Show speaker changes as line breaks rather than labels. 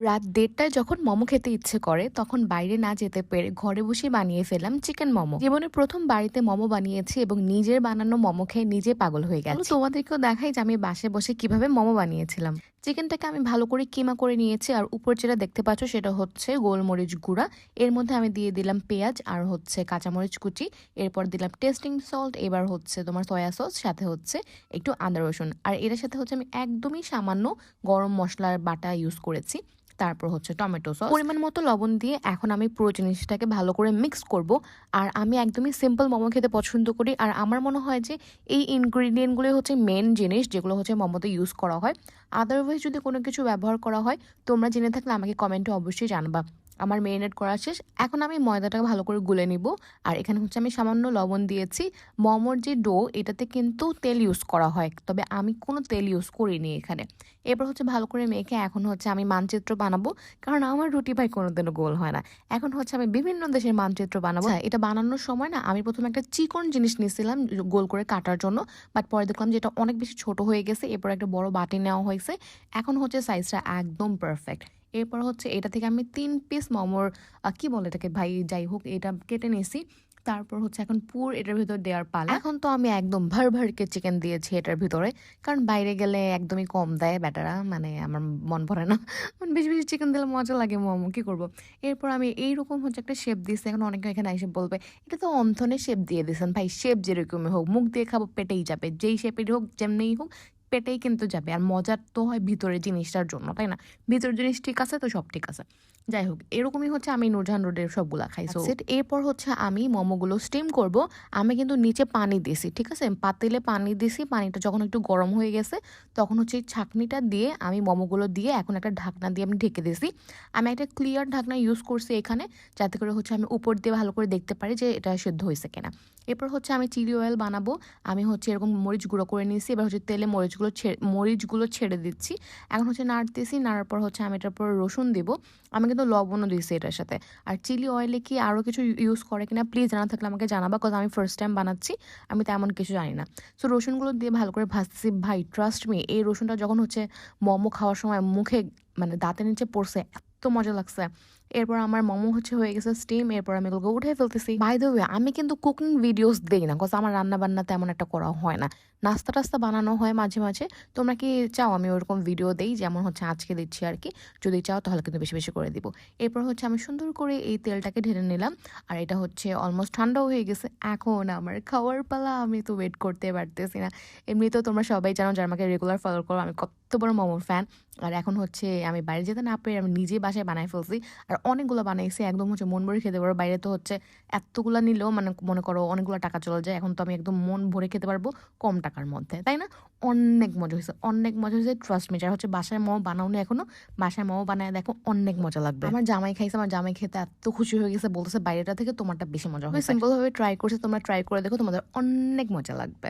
রাত ১:৩০টায় যখন মোমো খেতে ইচ্ছে করে তখন বাইরে না যেতে পেরে ঘরে বসে বানিয়ে ফেললাম চিকেন মোমো। জীবনে প্রথম বাড়িতে মোমো বানিয়েছি এবং নিজের বানানো মোমো খেয়ে নিজে পাগল হয়ে গেছি। তোমাদেরকেও দেখাই যে আমি বাসায় বসে কিভাবে মোমো বানিয়েছিলাম। চিকেনটাকে আমি ভালো করে কিমা করে নিয়েছি আর উপর যেটা দেখতে পাচ্ছ সেটা হচ্ছে গোলমরিচ গুঁড়া। এর মধ্যে আমি দিয়ে দিলাম পেঁয়াজ আর হচ্ছে কাঁচামরিচ কুচি। এরপর দিলাম টেস্টিং সল্ট, এবার হচ্ছে তোমার সয়া সস, সাথে হচ্ছে একটু আদা রসুন। আর এটার সাথে হচ্ছে আমি একদমই সামান্য গরম মশলার বাটা ইউজ করেছি। তারপর হচ্ছে টমেটো সস, পরিমাণ মতো লবণ দিয়ে এখন আমি পুরো জিনিসটাকে ভালো করে মিক্স করব। আর আমি একদমই সিম্পল মোমো খেতে পছন্দ করি, আর আমার মনে হয় যে এই ইনগ্রিডিয়েন্টগুলো হচ্ছে মেন জিনিস যেগুলো হচ্ছে মোমোতে ইউজ করা হয়। আদারওয়াইজ যদি কোনো কিছু ব্যবহার করা হয় তোমরা জেনে থাকলে আমাকে কমেন্টে অবশ্যই জানাবা। আমার মেরিনেট করা শেষ, এখন আমি ময়দাটাকে ভালো করে গুলে নিব। আর এখানে হচ্ছে আমি সামান্য লবণ দিয়েছি। মোমোর যে ডো এটাতে কিন্তু তেল ইউজ করা হয়, তবে আমি কোনো তেল ইউজ করিনি এখানে। এরপর হচ্ছে ভালো করে মেখে এখন হচ্ছে আমি মানচিত্র বানাবো, কারণ আমার রুটি ভাই কোনোদিনও গোল হয় না। এখন হচ্ছে আমি বিভিন্ন দেশের মানচিত্র বানাবো। এটা বানানোর সময় না আমি প্রথমে একটা চিকন জিনিস নিয়েছিলাম গোল করে কাটার জন্য, বাট পরে দেখলাম যে এটা অনেক বেশি ছোট হয়ে গেছে। এরপর একটা বড় বাটি নেওয়া হয়েছে, এখন হচ্ছে সাইজটা একদম পারফেক্ট। এরপর হচ্ছে এটা থেকে আমি ৩ পিস মোমোর কি বলে এটাকে ভাই, যাই হোক এটা কেটে নিয়েছি। তারপর হচ্ছে এখন পুর এটার ভিতর দেওয়ার পালা। এখন তো আমি একদম ভর ভরকে চিকেন দিয়েছি এটার ভিতরে, কারণ বাইরে গেলে একদমই কম দেয় ব্যাটারা, মানে আমার মন ভরে না। মানে বেশি বেশি চিকেন দিলে মজা লাগে মোমো, কি করব। এরপর আমি এইরকম হচ্ছে একটা শেপ দিয়েছি। এখন অনেকে এখানে এসে বলবে এটা তো অন্থনের শেপ দিয়ে দিয়েছেন। ভাই শেপ যেরকমই হোক মুখ দিয়ে খাবো পেটেই যাবে, যেই শেপেরই হোক যেমনিই হোক পেটেই কিন্তু যাবে। আর মজার তো হয় ভিতরের জিনিসটার জন্য, তাই না? ভিতরের জিনিস ঠিক আছে তো সব ঠিক আছে। যাই হোক, এরকমই হচ্ছে আমি নূরজাহান রোডের সবগুলা খাই। সো এরপর হচ্ছে আমি মোমোগুলো স্টিম করব। আমি কিন্তু নিচে পানি দিয়েছি, ঠিক আছে? পাতিলে পানি দিয়েছি, পানিটা যখন একটু গরম হয়ে গেছে তখন হচ্ছে এই ছাঁকনিটা দিয়ে আমি মোমোগুলো দিয়ে এখন একটা ঢাকনা দিয়ে আমি ঢেকে দিয়েছি। আমি একটা ক্লিয়ার ঢাকনা ইউজ করছি এখানে, যাতে করে হচ্ছে আমি উপর দিয়ে ভালো করে দেখতে পারি যে এটা সেদ্ধ হয়েছে কিনা। এরপর হচ্ছে আমি চিলি অয়েল বানাবো। আমি হচ্ছে এরকম মরিচ গুঁড়ো করে নিয়েছি, এবার হচ্ছে তেলে মরিচগুলো ছেড়ে দিচ্ছি। এখন হচ্ছে নাড়তেছি, নাড়ার পর হচ্ছে আমি এটার পর রসুন দিব। আমি কিন্তু লবণও দিয়েছি এটার সাথে। আর চিলি অয়েলে কি আরও কিছু ইউজ করে কিনা প্লিজ জানা থাকলে আমাকে জানাবা, কজ আমি ফার্স্ট টাইম বানাচ্ছি, আমি তেমন কিছু জানি না। সো রসুনগুলো দিয়ে ভালো করে ভাজতেছি। ভাই ট্রাস্ট মি, এই রসুনটা যখন হচ্ছে মোমো খাওয়ার সময় মুখে মানে দাঁতের নিচে পড়ছে এত মজা লাগছে। এরপর আমার মোমো হচ্ছে হয়ে গেছে স্টিম, এরপর আমি এগুলোকে উঠে ফেলতেছি। বাই দ্য ওয়ে, আমি কিন্তু কুকিং ভিডিওস দেই না, কজ আমার রান্না বান্না তেমন একটা করা হয় না। নাস্তা টাস্তা বানানো হয় মাঝে মাঝে। তোমরা কি চাও আমি ওরকম ভিডিও দেই, যেমন হচ্ছে আজকে দিচ্ছি আর কি? যদি চাও তাহলে কিন্তু বেশি বেশি করে দিব। এরপর হচ্ছে আমি সুন্দর করে এই তেলটাকে ঢেলে নিলাম। আর এটা হচ্ছে অলমোস্ট ঠান্ডাও হয়ে গেছে, এখন আমার খাওয়ার পালা। আমি তো ওয়েট করতে পারতেছি না। এমনিতেও তোমরা সবাই জানো যারা আমাকে রেগুলার ফলো করো আমি কত বড় মোমোর ফ্যান। আর এখন হচ্ছে আমি বাইরে যেতে না পেরে আমি নিজেই বাসায় বানাই ফেলছি। আর অনেকগুলো বানাইছি, একদম হচ্ছে মন ভরে খেতে পারবো। বাইরে তো হচ্ছে এতগুলা নিলেও মানে মনে করো অনেকগুলো টাকা চলে যায়, এখন তো আমি একদম মন ভরে খেতে পারবো কম টাকার মধ্যে, তাই না? অনেক মজা হয়েছে, অনেক মজা হয়েছে। ট্রাস্ট মি, যারা হচ্ছে বাসায় মোমো বানাওনি এখনো, বাসায় মোমো বানায় দেখো, অনেক মজা লাগবে। আমার জামাই খাইছে, আমার জামাই খেতে এত খুশি হয়ে গেছে, বলতেছে বাইরেটা থেকে তোমারটা বেশি মজা হয়েছে। সিম্পল ভাবে ট্রাই করছে, তোমরা ট্রাই করে দেখো, তোমাদের অনেক মজা লাগবে।